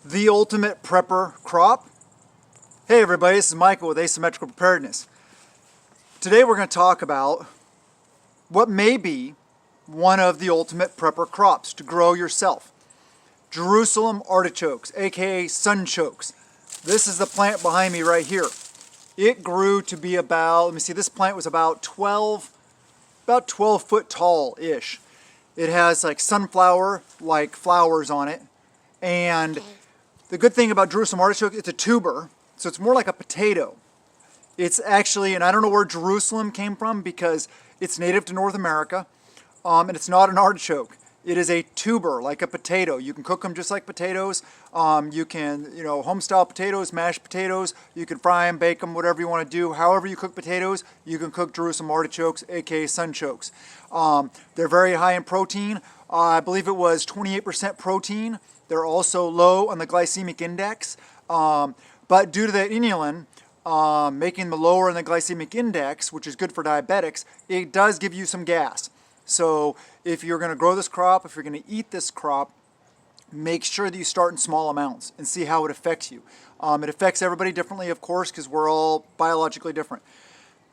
The ultimate prepper crop. Hey everybody, this is Michael with Asymmetrical Preparedness. Today we're going to talk about what may be one of the ultimate prepper crops to grow yourself. Jerusalem artichokes, aka sunchokes. This is the plant behind me right here. It grew to be about, let me see, this plant was about 12 foot tall-ish. It has like sunflower-like flowers on it. And the good thing about Jerusalem artichoke, it's a tuber, so it's more like a potato. It's actually, and I don't know where Jerusalem came from because it's native to North America, and it's not an artichoke. It is a tuber, like a potato. You can cook them just like potatoes. You can, home-style potatoes, mashed potatoes. You can fry them, bake them, whatever you want to do. However you cook potatoes, you can cook Jerusalem artichokes, aka sunchokes. They're very high in protein. I believe it was 28% protein. They're also low on the glycemic index. But due to the inulin, making them lower in the glycemic index, which is good for diabetics, it does give you some gas. So if you're going to grow this crop, if you're going to eat this crop, make sure that you start in small amounts and see how it affects you. It affects everybody differently, of course, because we're all biologically different.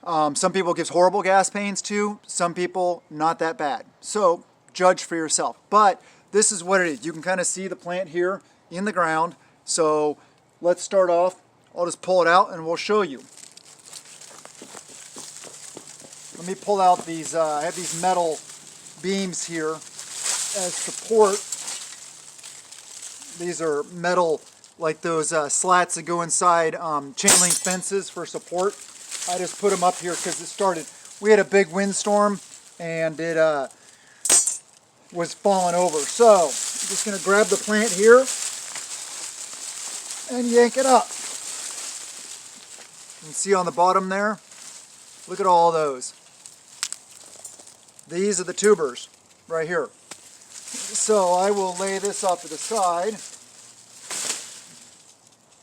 Some people it gives horrible gas pains too. Some people, not that bad. So judge for yourself. But this is what it is. You can kind of see the plant here in the ground. So let's start off. I'll just pull it out and we'll show you. Let me pull out these, I have these metal beams here as support. These are metal, like those slats that go inside chain link fences for support. I just put them up here because we had a big windstorm and it was falling over. So I'm just going to grab the plant here and yank it up. You can see on the bottom there, look at all those. These are the tubers right here. So I will lay this off to the side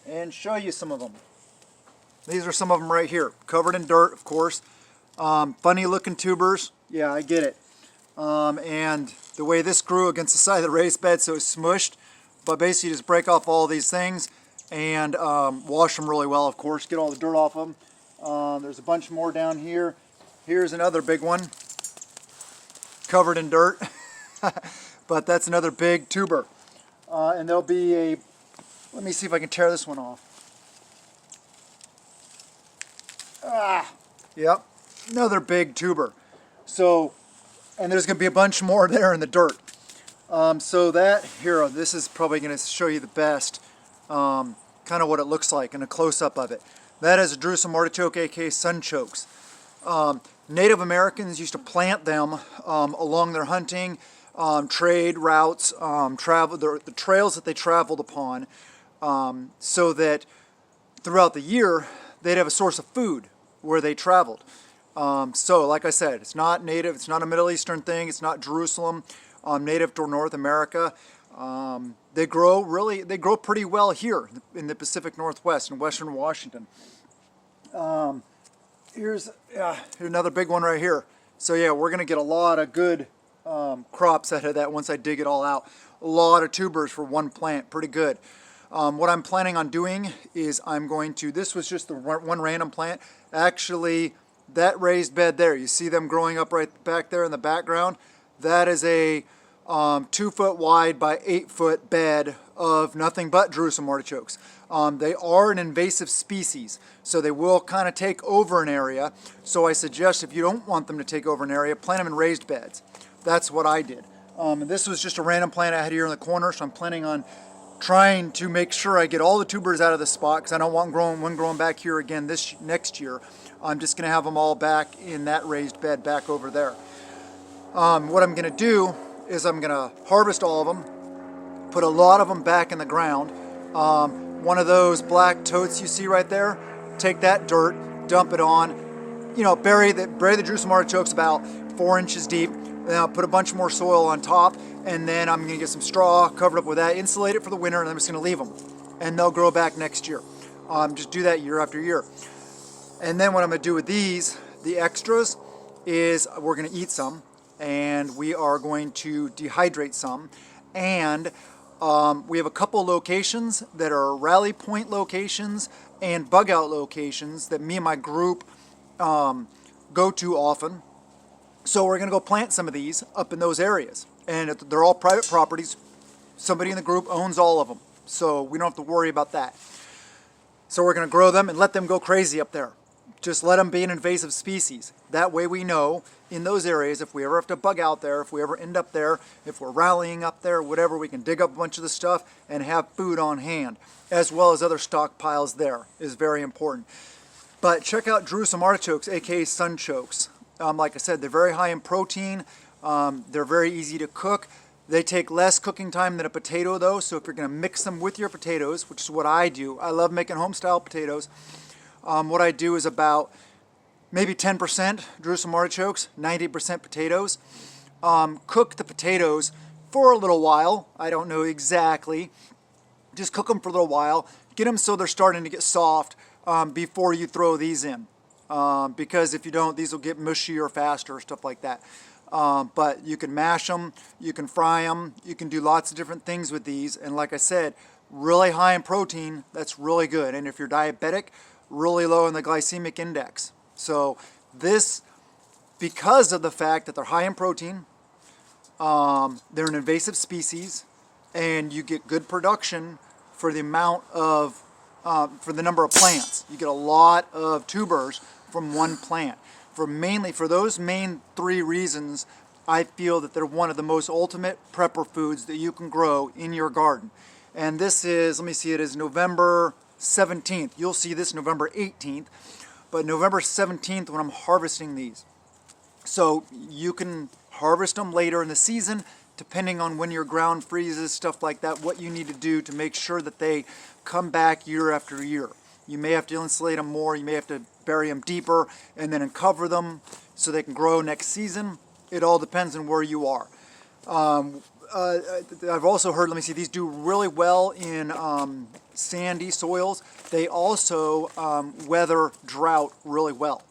and show you some of them. These are some of them right here, covered in dirt, of course. Funny looking tubers. Yeah, I get it. And the way this grew against the side of the raised bed, so it's smushed. But basically, you just break off all these things and wash them really well, of course. Get all the dirt off them. There's a bunch more down here. Here's another big one, covered in dirt. But that's another big tuber. And there'll be a, let me see if I can tear this one off. Yep, another big tuber. So, and there's going to be a bunch more there in the dirt. So that, here, this is probably going to show you the best, kind of what it looks like in a close-up of it. That is a Jerusalem artichoke, aka sunchokes. Native Americans used to plant them along their hunting, trade routes, the trails that they traveled upon, so that throughout the year they'd have a source of food where they traveled. So like I said, it's not native, it's not a Middle Eastern thing, it's not Jerusalem, native to North America. They grow pretty well here in the Pacific Northwest in Western Washington. Here's another big one right here. So yeah, we're going to get a lot of good crops out of that once I dig it all out. A lot of tubers for one plant, pretty good. What I'm planning on doing is this was just the one random plant. Actually, that raised bed there, you see them growing up right back there in the background? That is a 2 foot wide by 8 foot bed of nothing but Jerusalem artichokes. They are an invasive species, so they will kind of take over an area. So I suggest if you don't want them to take over an area, plant them in raised beds. That's what I did. And this was just a random plant I had here in the corner, so I'm planning on trying to make sure I get all the tubers out of the spot because I don't want one growing back here again next year. I'm just going to have them all back in that raised bed back over there. What I'm going to do is I'm going to harvest all of them, put a lot of them back in the ground. One of those black totes you see right there, take that dirt, dump it on, bury the Jerusalem artichokes about 4 inches deep, then I'll put a bunch more soil on top, and then I'm going to get some straw, cover it up with that, insulate it for the winter, and I'm just going to leave them. And they'll grow back next year. Just do that year after year. And then what I'm going to do with these, the extras, is we're going to eat some, and we are going to dehydrate some, and We have a couple locations that are rally point locations and bug out locations that me and my group go to often. So we're going to go plant some of these up in those areas. And they're all private properties. Somebody in the group owns all of them. So we don't have to worry about that. So we're going to grow them and let them go crazy up there. Just let them be an invasive species. That way we know in those areas, if we ever have to bug out there, if we ever end up there, if we're rallying up there, whatever, we can dig up a bunch of the stuff and have food on hand, as well as other stockpiles there is very important. But check out Jerusalem artichokes, aka sunchokes. Like I said, they're very high in protein. They're very easy to cook. They take less cooking time than a potato though, so if you're going to mix them with your potatoes, which is what I do, I love making home-style potatoes. What I do is about maybe 10% Jerusalem artichokes, 90% potatoes. Cook the potatoes for a little while. I don't know exactly. Just cook them for a little while. Get them so they're starting to get soft before you throw these in. Because if you don't, these will get mushier faster or stuff like that. But you can mash them, you can fry them, you can do lots of different things with these. And like I said, really high in protein, that's really good. And if you're diabetic, really low in the glycemic index. So this, because of the fact that they're high in protein, they're an invasive species, and you get good production for the amount of, for the number of plants. You get a lot of tubers from one plant. For those main three reasons, I feel that they're one of the most ultimate prepper foods that you can grow in your garden. And this is, let me see, it is November 17th. You'll see this November 18th, but November 17th when I'm harvesting these. So you can harvest them later in the season, depending on when your ground freezes, stuff like that, what you need to do to make sure that they come back year after year. You may have to insulate them more, you may have to bury them deeper, and then uncover them so they can grow next season. It all depends on where you are. I've also heard, let me see, these do really well in sandy soils. They also weather drought really well.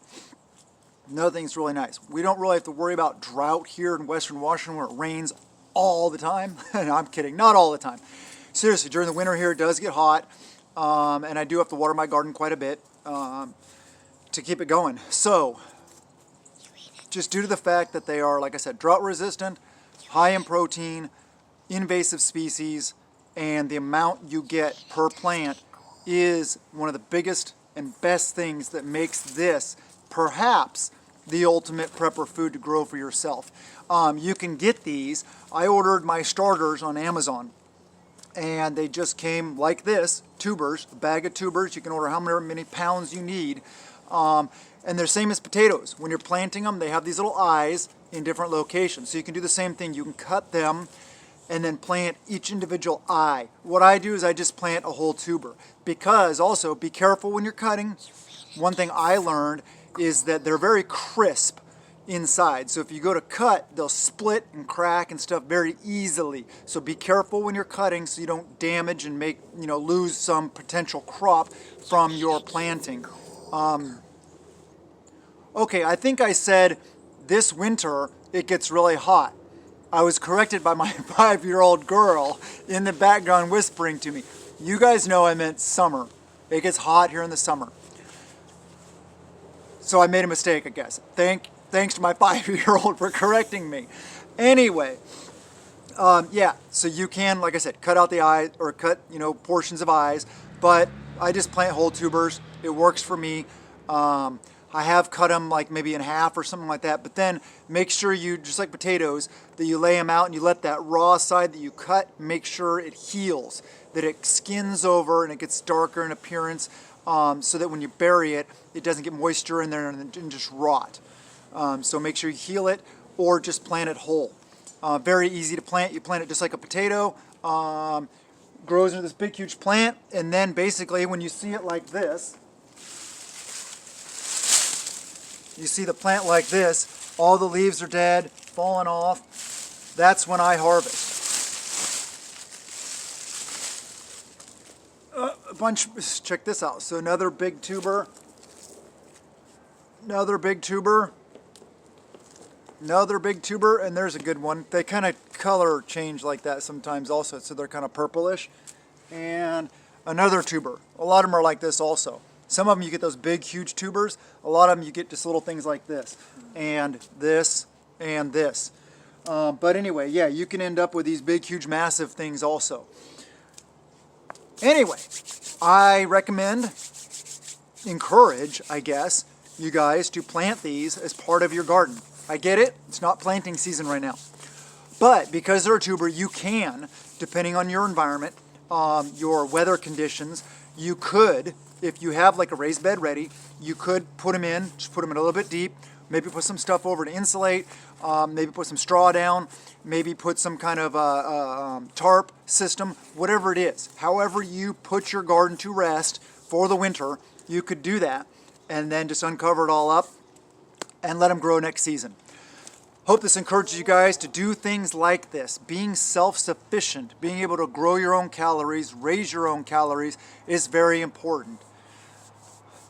Another thing's really nice. We don't really have to worry about drought here in Western Washington where it rains all the time. No, I'm kidding, not all the time. Seriously, during the winter here it does get hot, and I do have to water my garden quite a bit to keep it going. So, just due to the fact that they are, like I said, drought resistant, high in protein, invasive species, and the amount you get per plant is one of the biggest and best things that makes this perhaps the ultimate prepper food to grow for yourself. You can get these. I ordered my starters on Amazon, and they just came like this, tubers, a bag of tubers. You can order how many pounds you need. And they're same as potatoes. When you're planting them, they have these little eyes in different locations. So you can do the same thing. You can cut them and then plant each individual eye. What I do is I just plant a whole tuber. Because also, be careful when you're cutting. One thing I learned is that they're very crisp inside. So if you go to cut, they'll split and crack and stuff very easily. So be careful when you're cutting so you don't damage and make, lose some potential crop from your planting. Okay, I think I said this winter it gets really hot. I was corrected by my 5-year-old girl in the background whispering to me. You guys know I meant summer. It gets hot here in the summer. So I made a mistake, I guess. Thanks to my 5-year-old for correcting me. Anyway, yeah, so you can, like I said, cut out the eyes or cut, portions of eyes, but I just plant whole tubers. It works for me. I have cut them like maybe in half or something like that, but then make sure you, just like potatoes, that you lay them out and you let that raw side that you cut, make sure it heals, that it skins over and it gets darker in appearance, so that when you bury it, it doesn't get moisture in there and just rot. So make sure you heal it or just plant it whole. Very easy to plant. You plant it just like a potato, grows into this big huge plant, and then basically when you see it like this, you see the plant like this, all the leaves are dead, falling off. That's when I harvest. A bunch, check this out. So another big tuber. Another big tuber, and there's a good one. They kind of color change like that sometimes also, so they're kind of purplish. And another tuber. A lot of them are like this also. Some of them you get those big, huge tubers. A lot of them you get just little things like this. And this, and this. But anyway, yeah, you can end up with these big, huge, massive things also. Anyway, I recommend, encourage, I guess, you guys to plant these as part of your garden. I get it, it's not planting season right now. But because they're a tuber, you can, depending on your environment, your weather conditions, you could, if you have like a raised bed ready, you could put them in, just put them in a little bit deep, maybe put some stuff over to insulate, maybe put some straw down, maybe put some kind of tarp system, whatever it is. However you put your garden to rest for the winter, you could do that and then just uncover it all up and let them grow next season. Hope this encourages you guys to do things like this. Being self-sufficient, being able to grow your own calories, raise your own calories is very important.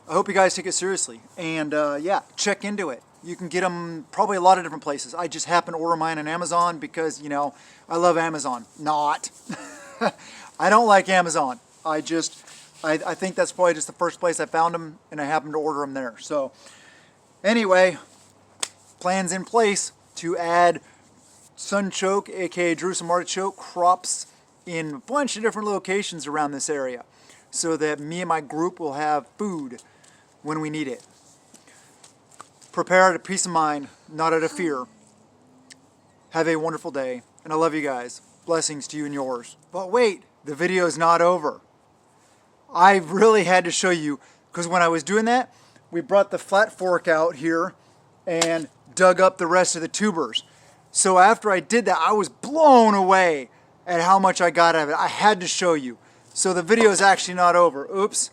I hope you guys take it seriously. And yeah, check into it. You can get them probably a lot of different places. I just happen to order mine on Amazon because, you know, I love Amazon. Not. I don't like Amazon. I think that's probably just the first place I found them, and I happened to order them there. So anyway, plans in place to add sunchoke, aka Jerusalem artichoke, crops in a bunch of different locations around this area so that me and my group will have food when we need it. Prepare out of peace of mind, not out of fear. Have a wonderful day, and I love you guys. Blessings to you and yours. But wait, the video is not over. I really had to show you, because when I was doing that, we brought the flat fork out here and dug up the rest of the tubers. So after I did that, I was blown away at how much I got out of it. I had to show you. So the video is actually not over. Oops.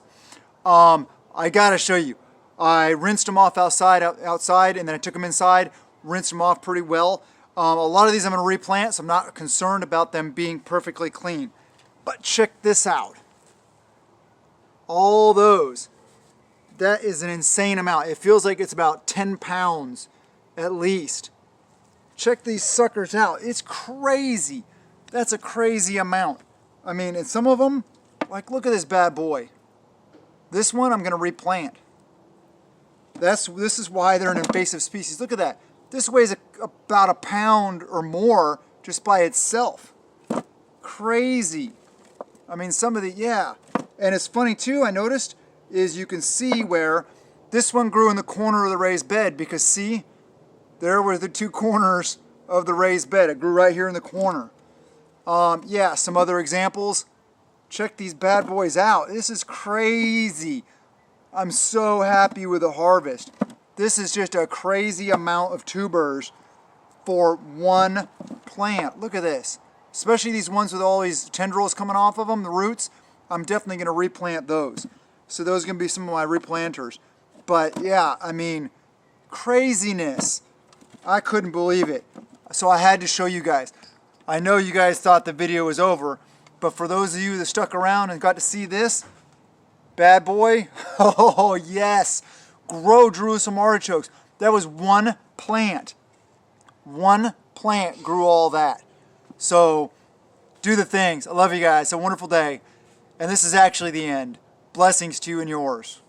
I gotta show you. I rinsed them off outside, and then I took them inside, rinsed them off pretty well. A lot of these I'm going to replant, so I'm not concerned about them being perfectly clean. But check this out. All those. That is an insane amount. It feels like it's about 10 pounds at least. Check these suckers out. It's crazy. That's a crazy amount. I mean, and some of them, like look at this bad boy. This one I'm going to replant. This is why they're an invasive species. Look at that. This weighs about a pound or more just by itself. Crazy. I mean, some of the, yeah. And it's funny too, I noticed, is you can see where this one grew in the corner of the raised bed because see, there were the two corners of the raised bed. It grew right here in the corner. Yeah, some other examples. Check these bad boys out. This is crazy. I'm so happy with the harvest. This is just a crazy amount of tubers for one plant. Look at this. Especially these ones with all these tendrils coming off of them, the roots. I'm definitely going to replant those. So those are going to be some of my replanters. But yeah, I mean, craziness. I couldn't believe it. So I had to show you guys. I know you guys thought the video was over, but for those of you that stuck around and got to see this, bad boy, oh yes, grow Jerusalem artichokes. That was one plant. One plant grew all that. So do the things. I love you guys. It's a wonderful day. And this is actually the end. Blessings to you and yours.